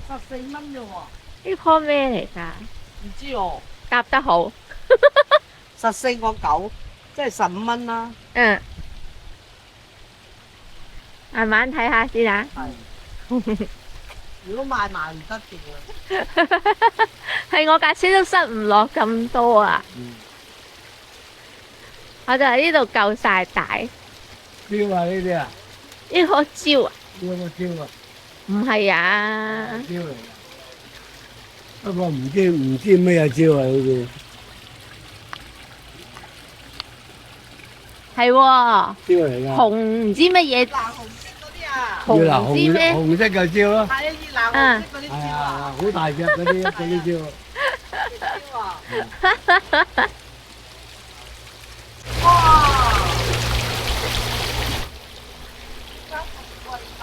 14蚊啫喎，呢棵咩嚟㗎？唔知喎夾得好。 ，14個9，即係15蚊啦。嗯，慢慢睇下先啊。係，如果買埋唔得掂啊。係我架車都塞唔落咁多啊！我就喺呢度夠晒大。蕉啊呢啲啊，呢棵蕉啊？呢個蕉啊，唔係啊，蕉嚟㗎。不過唔知咩蕉啊，好似係喎，蕉嚟㗎。紅唔知乜嘢，藍紅色嗰啲啊，紅越南唔知咩，紅色嘅蕉咯，係啊，越南紅色嗰啲蕉係啊，啊，好大隻嗰啲蕉。蕉啊，哇！真係貴㗎，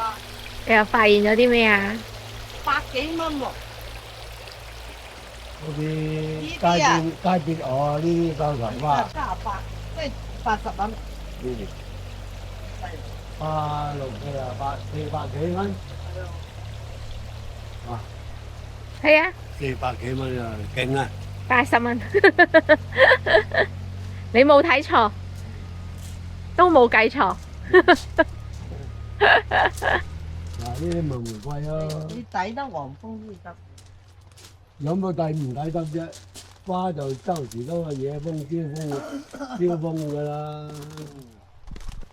你又發現咗啲咩啊？ 百幾蚊喎，嗰啲街邊鵝呢啲收藏花， 78，即係80蚊。花6、400幾蚊，係啊400幾蚊啊，勁啊！ ，80蚊。你冇睇錯，都冇計錯。嗱，呢啲咪玫瑰咯，你抵得黃蜂先得，有冇抵唔抵得啫？花就周時都係野蜂、招蜂噶啦。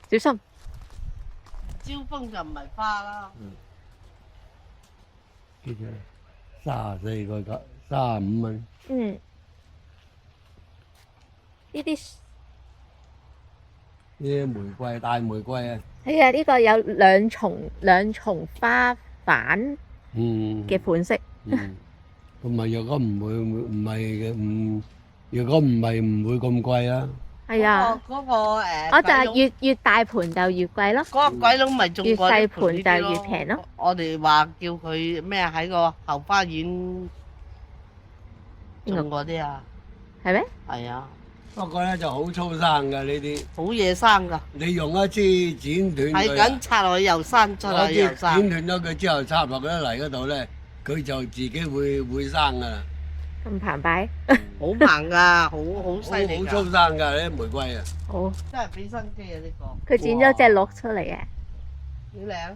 小心，招蜂就唔係花啦。記住34個九，35蚊。嗯，呢啲呢啲玫瑰大玫瑰啊，係啊，呢個有兩重花瓣嘅款式。同埋若果唔係嘅，如果唔係唔會咁貴啦。係啊，嗰個我就係越大盤就越貴咯，嗰個鬼佬咪種過越細啲盆呢啲盤就越平咯。我哋話叫佢咩喺個後花園種嗰啲啊，係咩？係啊，不過咧就好粗生㗎呢啲，好嘢生㗎，你用一支剪斷係佢，緊插落去又生，插落去又剪生。斷咗佢之後插落嗰泥嗰度咧，佢就自己會生㗎啦。咁澎湃，好猛㗎，好犀利好粗㗎，生㗎呢啲玫瑰啊！好，真係俾心機啊！呢個佢剪咗隻鹿出嚟啊！幾靚，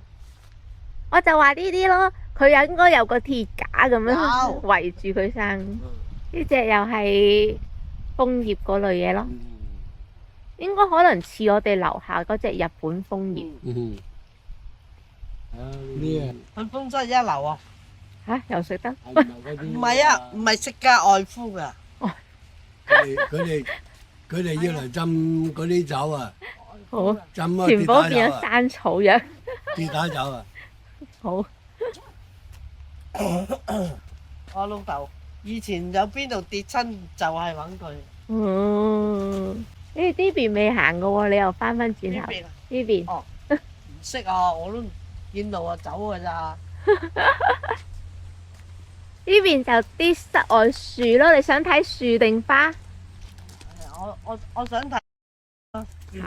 我就話呢啲咯，佢應該有個鐵架咁樣有圍住佢生。呢隻又係楓葉嗰類嘢咯，應該可能似我哋樓下嗰隻日本楓葉。呢佢風真係一流啊！嚇，又食得？唔係啊，唔係食㗎，外敷㗎。佢哋要嚟浸嗰啲酒啊，好，浸啊全部跌打酒啊，變咗山草樣。跌打酒啊！好，我老豆以前有邊度跌親就係揾佢。呢邊未行嘅喎，你又翻轉頭呢邊啊？呢邊。哦，唔識啊，我都唔見路啊，走㗎咋。呢邊就啲室外樹咯，你想睇樹定花？我想睇。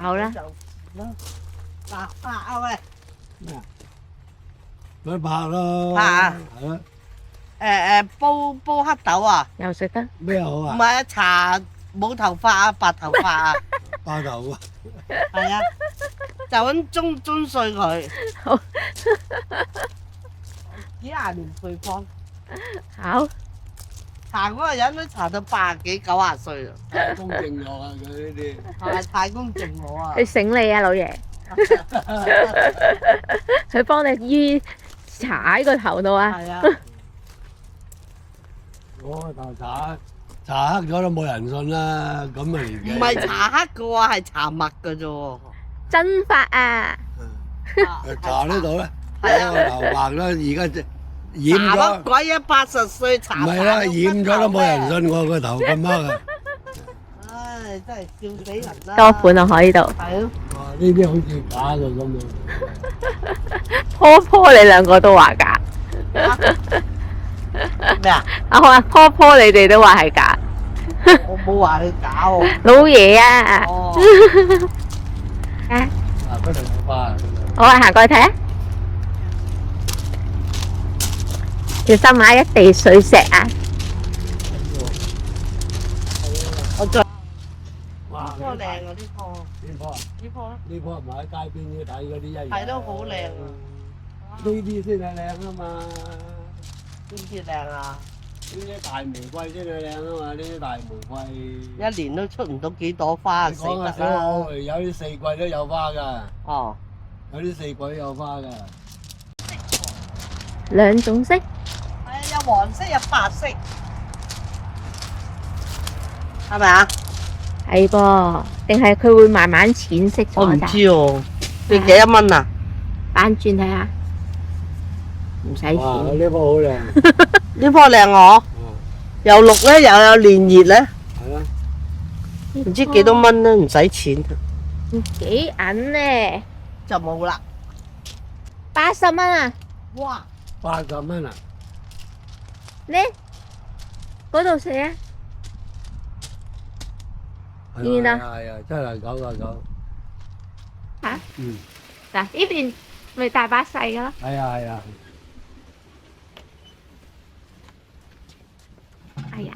好啦。嗱啊喂！咪拍咯，拍啊係咯，煲黑豆啊，又食得？咩好啊？唔係啊，搽冇頭髮啊，白頭髮啊，包頭啊！係啊，就咁中碎佢。好。幾廿年配方，好，搽嗰個人都搽到80幾90歲啦，太公正落啊！佢呢啲係太公正我啊！佢醒你啊，老爺。佢幫你搽喺個頭度啊。係啊，我個頭搽黑咗都冇人信啦，咁啊年紀。唔係搽黑嘅喎，係搽墨嘅啫喎。真髮啊！搽呢度咧，係啊，個頭白啦，而家染搽乜咗，鬼啊！80歲搽唔係啦，染咗都冇人信我個頭咁黑啊！唉，真係笑死人啦！多款啊，可呢度。係咯，哇，呢啲好似假嘅咁樣。坡你兩個都話假。咩啊？啊好啊，坡你哋都話係假。我冇話佢假喎。老爺啊！哦，啊，嗰度有花啊！好啊，行過去睇啊！小心買一地水石啊！我再哇！呢棵靚啊！呢棵呢棵呢棵啊呢棵唔係喺街邊要睇嗰啲一樣。係咯，好靚啊！呢啲先係靚啊嘛！邊啲靚啊？呢啲大玫瑰先係靚啊嘛！呢啲大玫瑰一年都出唔到幾朵花，死你講啊，得啦！小好，有啲四季都有花㗎，哦，有啲四季都有花㗎。兩種色，係啊，有黃色有白色，係咪啊？係噃，定係佢會慢慢淺色我唔咗知喎，你幾多蚊啊？反轉睇下，唔使哇！錢。呢棵好靚，呢棵靚我，又綠咧，又有連葉咧，係啦。唔知幾多蚊咧，唔使錢幾銀呢？就冇啦。 80蚊啊！哇！ 80蚊啊！呢嗰度寫啊，係啊係啊，799.9。嚇嗯，嗱呢邊咪大把細㗎咯。係啊係啊。哎呀，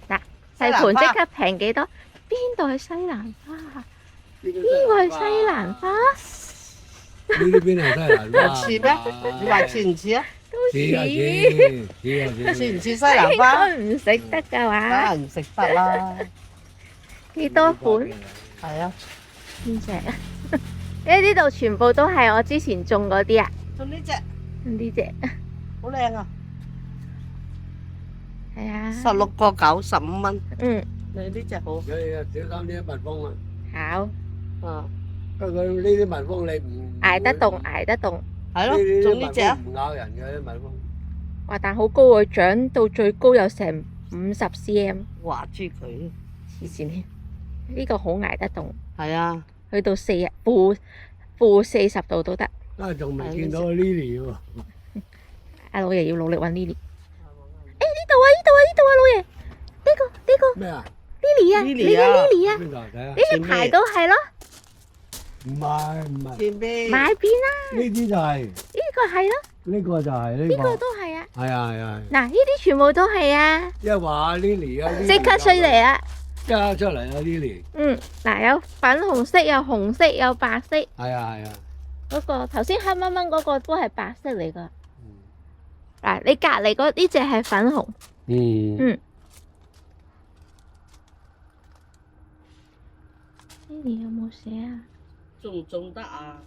嗱細盤即刻平幾多？邊度係西蘭花啊？邊個係西蘭花？呢啲邊係西蘭花？似咩？你話似唔似啊？都似啊似似唔似西蘭花？應該唔食得㗎梗話，係唔食得啦。幾多款？係啊，邊隻？呢度全部都係我之前種嗰啲啊，仲呢只呢隻好靚啊係啊， ，16個9 15蚊。嗯你呢只好。所以小心啲蜜蜂啊！好啊，不過呢啲蜜蜂你唔捱得動捱得動。係咯，種呢只啊。唔咬人嘅啲蜜蜂。哇！但好高喎，長到最高有成50 cm，話住佢。黐線添。呢個好捱得動，係啊，去到負40度都得。啊，仲未見到 Lily 喎。阿老爺要努力揾 Lily。誒呢度啊呢度啊呢度啊，老爺，呢個咩啊？ Lily 啊，你 Lily 嘅啊 Lily 啊，邊度睇下？呢一排都係咯，唔係，前邊。買邊啦？呢啲就係，呢個係咯，呢個就係呢呢個個。都係啊。係啊係啊，嗱，呢啲全部都係啊，一話 Lily 啊，即刻出嚟啦。即刻出嚟啊 Lily。嗯，嗱有粉紅色，有紅色，有白色。係啊係啊。嗰個頭先黑蚊蚊嗰個都係白色嚟噶。嗯嗱，你隔離嗰呢隻係粉紅。嗯。Lily 有冇寫啊？種唔種得啊？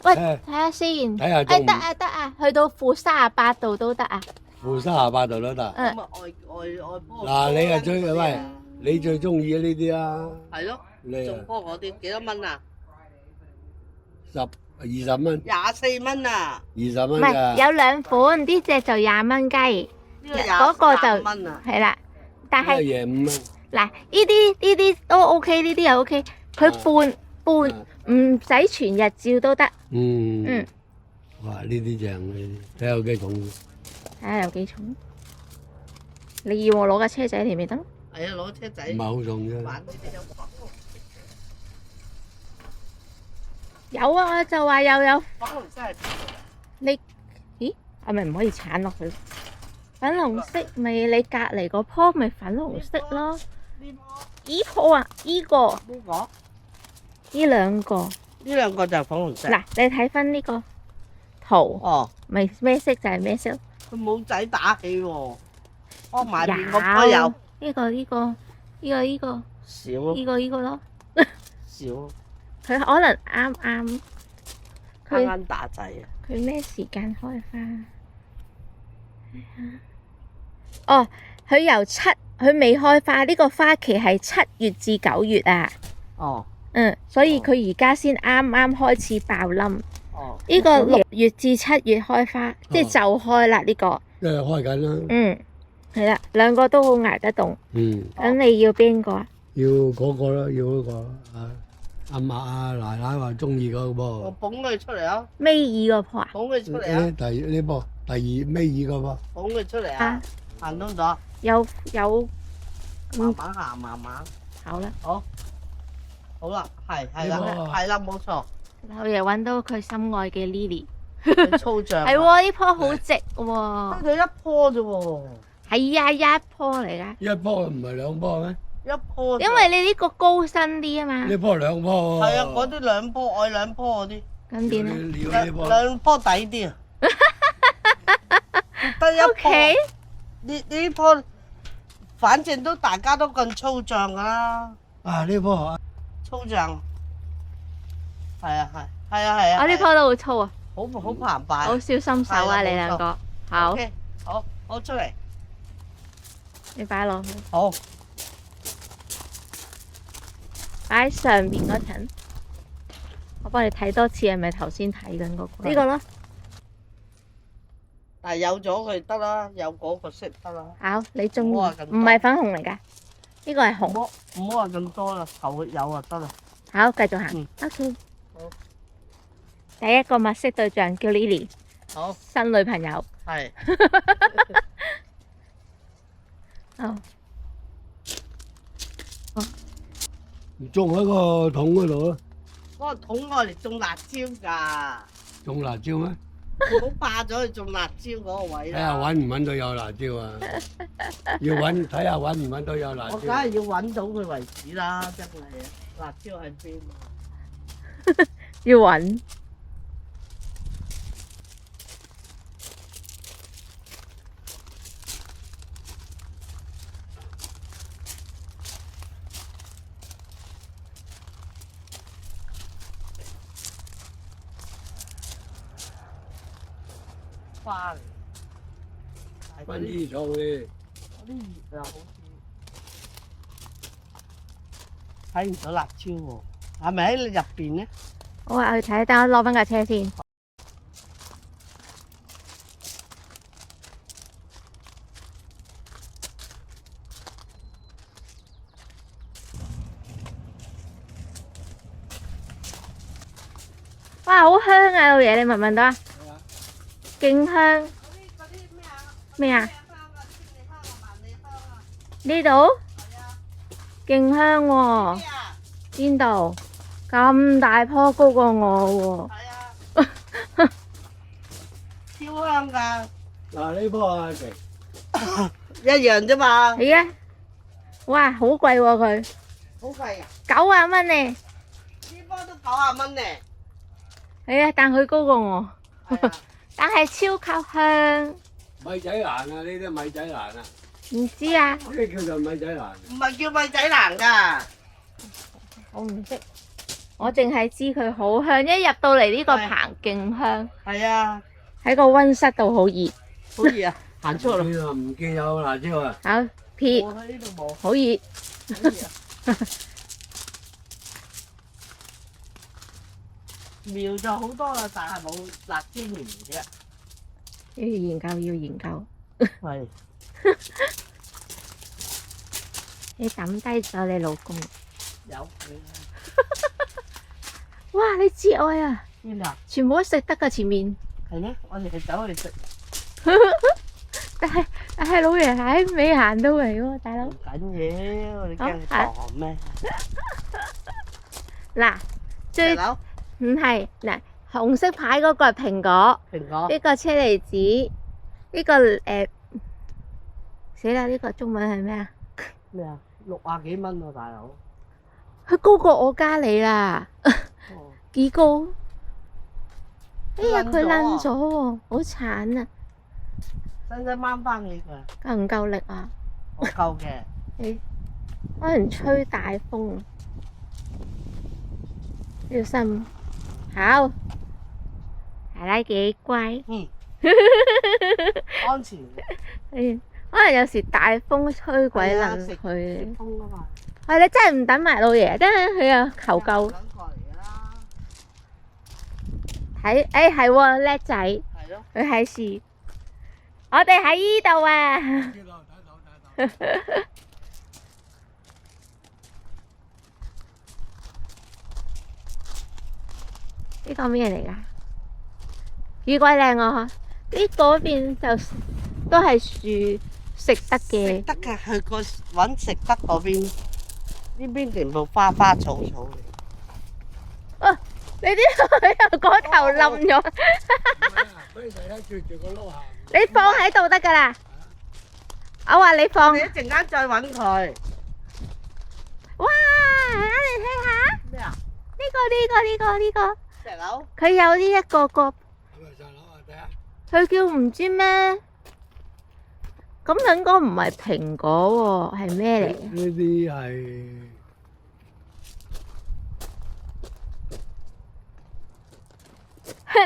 喂，誒睇下先。睇下中唔得啊得啊，去到負38度都得啊。負38度都得。嗯咁啊外波。嗱，你啊最喂，你最中意呢啲啊？係咯，你啊種波嗰啲幾多蚊啊20蚊， ？24蚊啊！ 20唔係蚊㗎。有兩款，呢隻就20蚊雞，呢個嗰個就20蚊啊！係啦。但係呢個嘢5蚊。嗱，呢啲都 OK，呢啲又 OK。佢半唔使全日照都得。嗯。嗯。哇！呢啲正呢啲，睇下有幾重。睇下有幾重。你要我攞架車仔嚟咪得咯？係啊，攞車仔唔係好重啫。玩呢啲有粉有啊，我就話又有。紅色係你咦？係咪唔可以鏟落去？粉紅色咪你隔離嗰棵咪粉紅色咯。呢依棵啊，依個呢個依兩個。呢兩個就係粉紅色。嗱，你睇翻呢個圖，哦，咪咩色就係咩色。佢冇仔打起喎。我埋邊個都有。呢個少咯。少，佢可能啱啱佢啱打仔啊！佢咩時間開花？哦，佢未開花，呢個花期係7月至9月啊。哦所以佢而家先啱啱開始爆冧。哦，呢個6月至7月開花，即係就開啦呢個。因為開緊啦。係啦，兩個都好捱得動。咁你要邊個啊？要嗰個啦，要嗰個啊。阿嫲啊奶奶話中意嗰個我噃。捧佢出嚟啊！尾二個棵啊？捧佢出嚟啊！呢棵第二尾二個噃。捧佢出嚟啊！行到咗，有慢慢行，慢慢。好啦，好啦，係啦，呢個係啦，冇錯。老爺揾到佢心愛嘅 Lily。粗橡。係喎，呢棵好直喎。得咗一棵啫喎。係啊，一棵嚟㗎。一棵唔係兩棵咩？一棵。因為你呢個高身啲啊嘛。呢棵兩棵喎。係啊，嗰啲兩棵，愛兩棵嗰啲。咁點啊？兩棵抵啲啊。得一棵。OK。呢棵，反正都大家都咁粗橡噶啦。啊，呢棵粗橡。係啊係。係啊係啊。我呢棵都好粗啊。好澎湃。好小心手啊！你兩個。好。OK，好出嚟。你擺落去。好。擺喺上邊嗰層。我幫你睇多次，係咪頭先睇緊嗰個？呢個咯。但係有咗佢得啦，有嗰個色得啦。好，你中意？唔好話咁多唔係粉紅嚟㗎，呢個係紅。唔好話咁多啦，求有就得啦。好，繼續行。OK。好。第一個物色對象叫 Lily。好。新女朋友。係。哦。種喺個桶嗰度咯。嗰個桶我嚟種辣椒㗎。種辣椒咩？唔好霸咗去種辣椒嗰個位睇下啦。揾唔揾到有辣椒啊！要揾睇下揾唔揾到有辣椒。我梗係要揾到佢為止啦，真係啊！辣椒喺邊啊？要揾。花嚟。薰衣草咧。嗰啲葉啊，好似睇唔到辣椒喎，係咪喺你入邊咧？我話去睇，等我攞翻架車先。哇，好香啊！老爺，你聞唔聞到啊？勁香。咩啊？呢度？勁香喎。邊度？咁大棵高過我喎。係啊。超香㗎。嗱呢棵啊，一樣啫嘛。係啊。哇，好貴喎佢。好貴啊！90蚊呢。呢棵都90蚊呢。係啊，但佢高過我。但係超級香。米仔蘭啊，呢啲米仔蘭啊。唔知啊。呢啲叫做米仔蘭。唔係叫米仔蘭㗎。我唔識，我淨係知佢好香，一入到嚟呢個棚勁香。係啊。喺個溫室度好熱。好熱啊！行出嚟。唔見有辣椒啊。好撇。我喺呢度冇。好熱。好熱啊！苗就好多啦，但係冇辣椒苗啫。要研究，要研究。係。你抌低咗你老公。有佢啦。哇！你至愛啊！邊啊？全部都食得㗎前面。係咩？我哋係走去食。但係老爺喺尾行到嚟喎，大佬。唔緊要，你驚糖咩？嗱，最唔係嗱，紅色牌嗰個係蘋果。蘋果。呢個車厘子，呢個死啦！呢個中文係咩啊？咩啊？60幾蚊喎，大佬。佢高過我家你啦。幾高？哎呀，佢冧咗喎，好慘啊！使唔使掹翻起佢？夠唔夠力啊？我夠嘅。可能吹大風。小心。好。奶奶幾乖。安全。可能有時大風吹鬼冧佢。風啊嘛。係你真係唔等埋老爺，真係佢又求救。睇，係喎，叻仔。係咯。佢喺樹。我哋喺依度啊！呢個咩嚟㗎？幾鬼靚啊！呢嗰邊就都係樹，食得嘅。食得嘅，去個揾食得嗰邊，呢邊全部花花草草嚟。你啲水由嗰頭冧咗，佢成日住個碌行。你放喺度得㗎啦。我話你放。你一陣間再揾佢。哇！你睇下咩啊？呢個，石榴？佢有呢一個個，係咪上樓啊？睇下。佢叫唔知咩？咁應該唔係蘋果喎，係咩嚟？呢啲係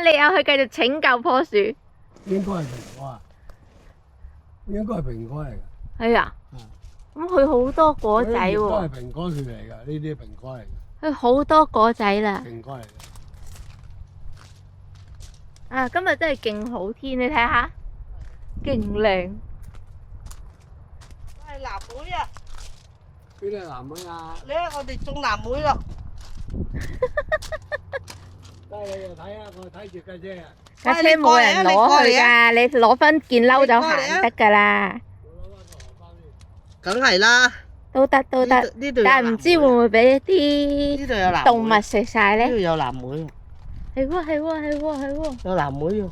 你有去繼續拯救棵樹？應該係蘋果啊，應該係蘋果嚟㗎。係啊。咁佢好多果仔喎。都係蘋果樹嚟㗎，呢啲蘋果嚟㗎。佢好多果仔啦。蘋果嚟㗎。啊，今日真係勁好天，你睇下，勁靚。係藍莓啊！邊啲係藍莓啊？你睇我哋種藍莓咯。得你又睇下，我睇住架車啊。架車冇人攞去㗎，你攞翻件褸就行得㗎啦。梗係啦。都得，呢度有但係唔知會唔會俾啲呢度有藍莓動物食晒咧？呢度有藍莓。係喎，有藍莓喎。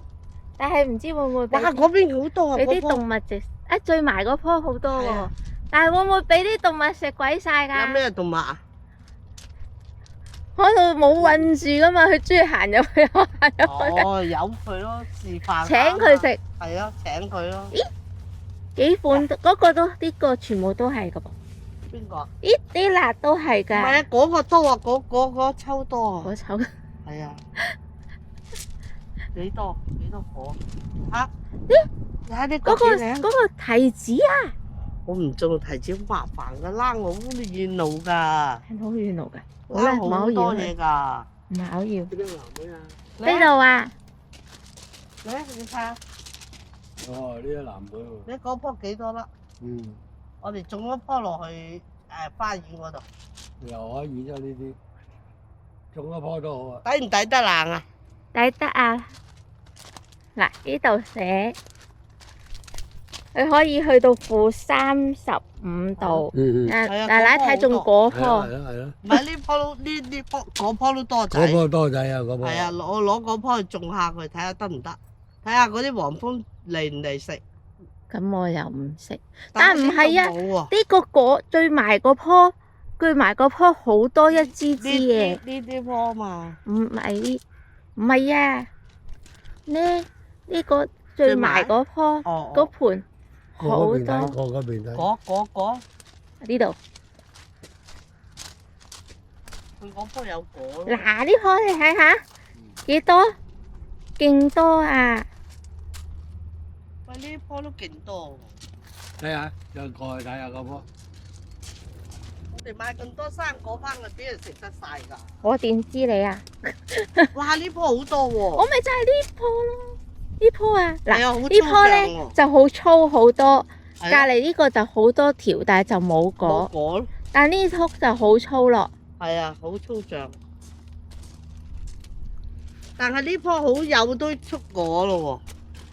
但係唔知會唔會俾哇！嗰邊好多啊！俾啲嗰棵動物食？啊，最埋嗰棵好多喎係啊，但係會唔會俾啲動物食鬼晒㗎？有咩動物啊？嗰度冇韞住㗎嘛，佢中意行入去，我行入去。哦，由佢咯，示範下請佢食。係啊，請佢咯。幾款嗰個都呢個全部都係㗎噃。邊個？咦，啲辣都係唔係啊，㗎。嗰個多啊，嗰抽多啊。嗰丑係啊。幾多果？嚇？咦？你睇呢嗰個個幾靚？嗰個提子啊，我唔種提子好麻煩㗎，拉我好遠路㗎，係好遠路㗎。好啦，拉唔好要佢，好多嘢㗎。唔係好要。邊啲藍莓啊？呢度啊，你睇下，哦，呢啲藍莓喎。你嗰棵幾多粒？嗯，我哋種一棵落去花園嗰度，又可以啫呢啲，種一棵都好啊。抵唔抵得冷啊？抵得啊！嗱，呢度寫佢可以去到-35度。嗯啊，係啊奶奶睇中嗰係棵，咯。唔係呢棵都呢棵嗰棵都多仔。嗰棵多仔啊，嗰棵。係啊，攞嗰棵去種下佢，睇下得唔得？睇下嗰啲黃蜂嚟唔嚟食。咁我又唔識。但唔係啊，呢個冇喎。呢個果最埋嗰棵好多一支支嘅，呢啲棵嘛，唔係啊，呢個最埋嗰棵哦嗰盤好嗰邊睇，多。嗰邊睇。果，呢度佢嗰棵有果咯。嗱，呢棵你睇下幾多，勁多啊！喂，呢棵都勁多喎。睇下，再過去睇下嗰棵。我哋買咁多生果翻去，俾人食得晒㗎。我點知你啊？哇！呢棵好多喎。我咪就係呢棵咯，呢棵啊，嗱，係啊，好呢棵咧粗壯喎。就好粗好多，隔係啊離呢個就好多條，但係就冇冇果。果咯。但呢棵就好粗咯，係啊，好粗壯。但係呢棵好有都出果咯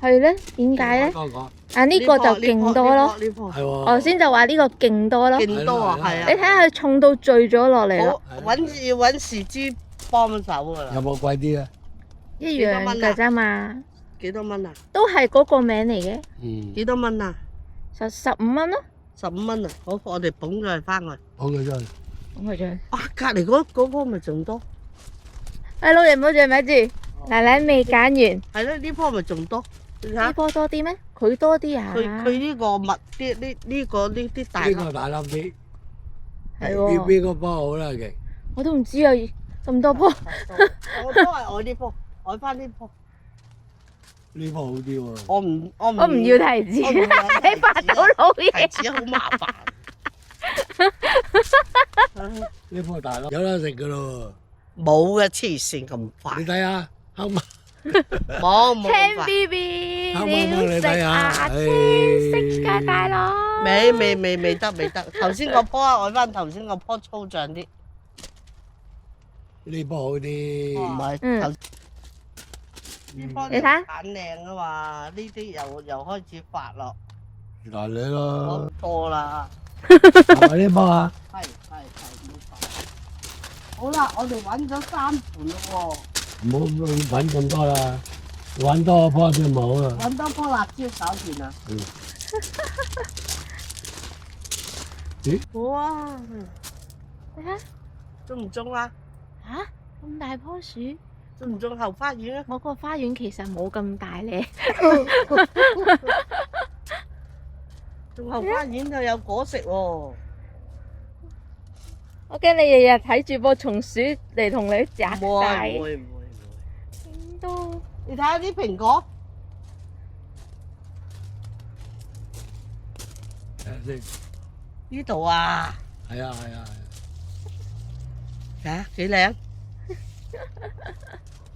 係咧？點解咧？多果。啊，呢個就勁多咯。呢棵係喎。我先就話呢個勁多咯。勁多啊，係啊。你睇下佢重到墜咗落嚟咯，好要揾樹枝幫手㗎啦。有冇貴啲啊？一樣㗎啫嘛，幾多蚊啊？都係嗰個名嚟嘅，嗯。幾多蚊啊15蚊咯。 ？15蚊啊！好，我哋捧咗佢翻去。捧佢出去。咁佢就，啊，隔離嗰棵咪仲多？哎，老爺唔好住咪住，奶奶未揀完，係咯，呢棵咪仲多？你睇下，呢棵多啲咩？佢多啲啊？佢呢個密啲，呢啲大粒。呢個大粒啲。係喎，邊個棵好啦，勁？我都唔知啊，咁多棵。我都係愛呢棵，愛翻呢棵。呢棵好啲喎。我唔我唔要提子，我唔要提你發到老嘢。提子好麻煩。呢棵大粒，有得食噶咯冇嘅，黐線咁喎。快你，睇下，啱嘛？冇青咁快。 BB，啱啱你要食你睇下啊？青色㗎大佬。未得。頭先個棵啊，愛翻頭先個棵粗壯啲。呢棵好啲。唔係嗯頭呢棵你睇下揀靚啊嘛，呢啲又開始發落，嗱你好咯，多啦。係咪呢棵啊？係冇錯。好啦，我哋揾咗3盤咯喎，唔好揾咁多啦，揾多棵就冇啦。揾多棵辣椒搞掂啦。嗯。咦？哇！你睇中唔中啊？吓咁大棵樹，中唔中後花園啊？我個花園其實冇咁大咧。種後花園就有果食喎。我驚你日日睇住棵松鼠嚟同你摘唔晒。會。點都你睇下啲蘋果，睇下先。呢度啊，係啊係啊睇下幾靚。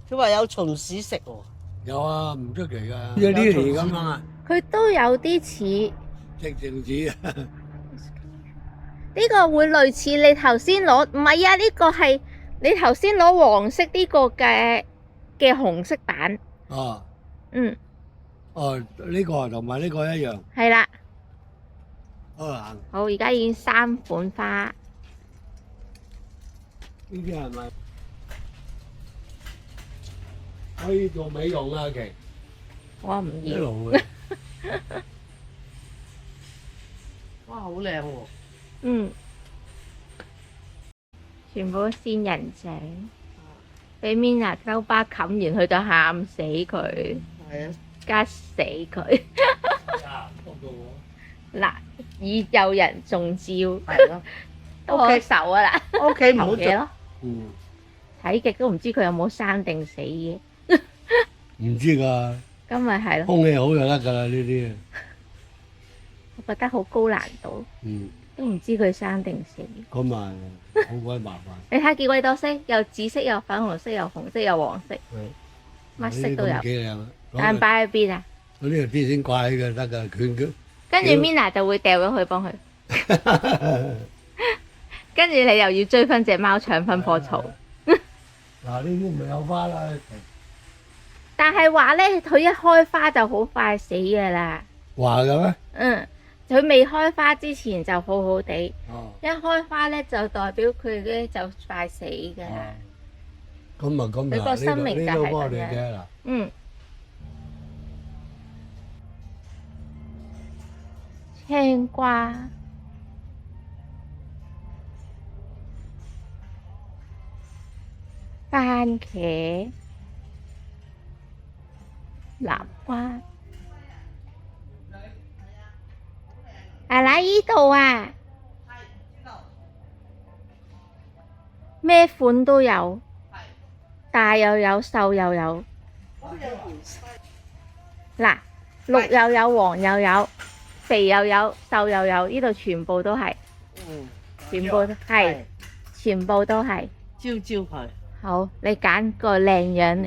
佢話有松鼠食喎。有啊，唔出奇㗎。有啲嚟咁樣啊，佢都有啲似。直情似啊。呢個會類似你頭先攞，唔係啊，呢個係你頭先攞黃色呢個嘅紅色版。哦嗯，哦，呢個同埋呢個一樣。係啦。好行。好，而家已經3款花。呢啲係咪可以做美容啊？其我唔要。一路嘅。哇，好靚喎！嗯，全部都仙人掌，俾 Mina 鳩巴冚完，佢就喊死佢，係啊，加死佢。嗱，已有人中招，係咯。都可手啊啦，屋企唔好做。嘢咯。嗯，睇極都唔知佢有冇生定死嘅，唔知㗎，咁咪係咯。空氣好就得㗎啦呢啲。我覺得好高難度，嗯，都唔知佢生定死。咁啊，好鬼麻煩。你睇幾鬼多色，有紫色，有粉紅色，有紅色，有黃色，乜色都有。幾靚啊！但係擺喺邊啊？嗰啲係邊先掛起嘅得㗎，佢跟住 Mina 就會掉咗佢幫佢，跟住你又要追翻隻貓搶翻棵草。嗱呢啲咪有花啦。但係話咧，佢一開花就好快死㗎啦。話嘅咩？嗯，佢未開花之前就好好地，哦，一開花咧就代表佢咧就快死㗎啦。咁啊咁佢個生命就係呢個我咁樣。哋嘅嗱，嗯，青瓜、番茄、南瓜。嗱依度啊，咩款都有，大又有，瘦又有。嗱，綠又有，黃又有，肥又有，瘦又有，呢度全部都係，嗯，全部都係，全部都係。招佢。好，你揀個靚樣。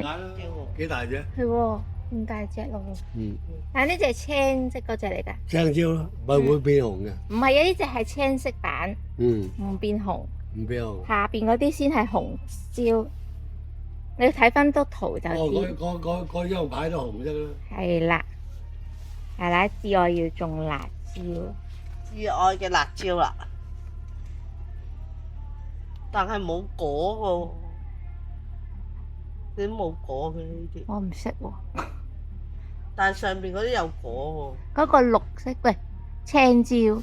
幾大隻？係喎，咁大隻咯。嗯，但呢隻青色嗰隻嚟㗎。青椒咯，唔會變紅嘅。唔係啊，呢隻係青色版，嗯，唔變紅。唔變紅。下邊嗰啲先係紅椒，你睇翻幅圖就哦，知。嗰張牌都紅色啦。係啦，係啦，至愛要種辣椒。至愛嘅辣椒啦，但係冇果喎。你冇果嘅呢啲，我唔識喎。但係上邊嗰啲有果嗰個綠色，喂，青椒。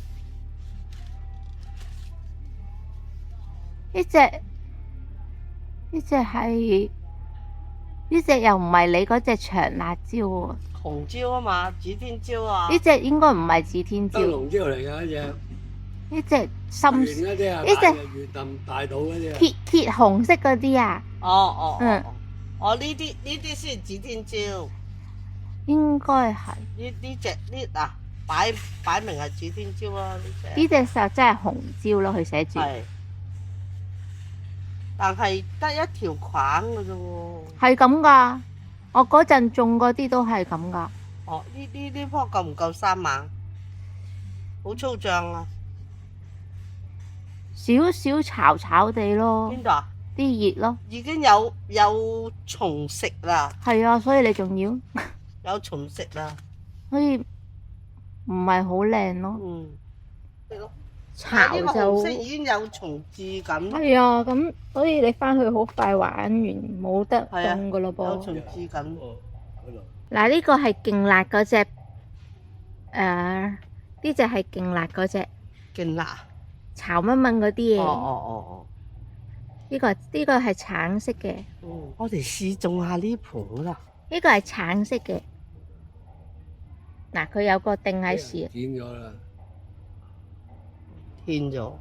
呢隻係呢隻又唔係你嗰隻長辣椒喎。喎，紅椒啊嘛，指天椒啊。呢隻應該唔係指天椒，燈籠椒嚟㗎，一隻呢隻深圓嗰啲啊，呢隻圓氹大肚嗰啲啊。鐵紅色嗰啲啊，哦，嗯哦呢啲先指天椒，應該係呢隻呢嗱擺明係指天椒啦呢隻。呢隻就真係紅椒咯，佢寫住。係，但係得一條框嘅啫喎。係咁噶，我嗰陣種嗰啲都係咁噶。哦，呢棵夠唔夠3猛？好粗脹啊！少少炒炒地咯，邊度啊？啲熱咯。已經有蟲食啦，係啊，所以你仲要，有蟲食啦。所以唔係好靚咯。嗯，係咯。巢呢個紅就色已經有重置感，係啊，咁所以你翻去好快玩完，冇得係啊凍噶咯有噃。重置感。哦，嗰度嗱，呢個係勁辣嗰只，呢只係勁辣嗰只，勁辣。巢乜乜嗰啲哦嘢。哦呢個係橙色嘅，哦，我哋試種下呢盤啦。呢個係橙色嘅。嗱，佢有個定喺樹，剪咗啦。天咗。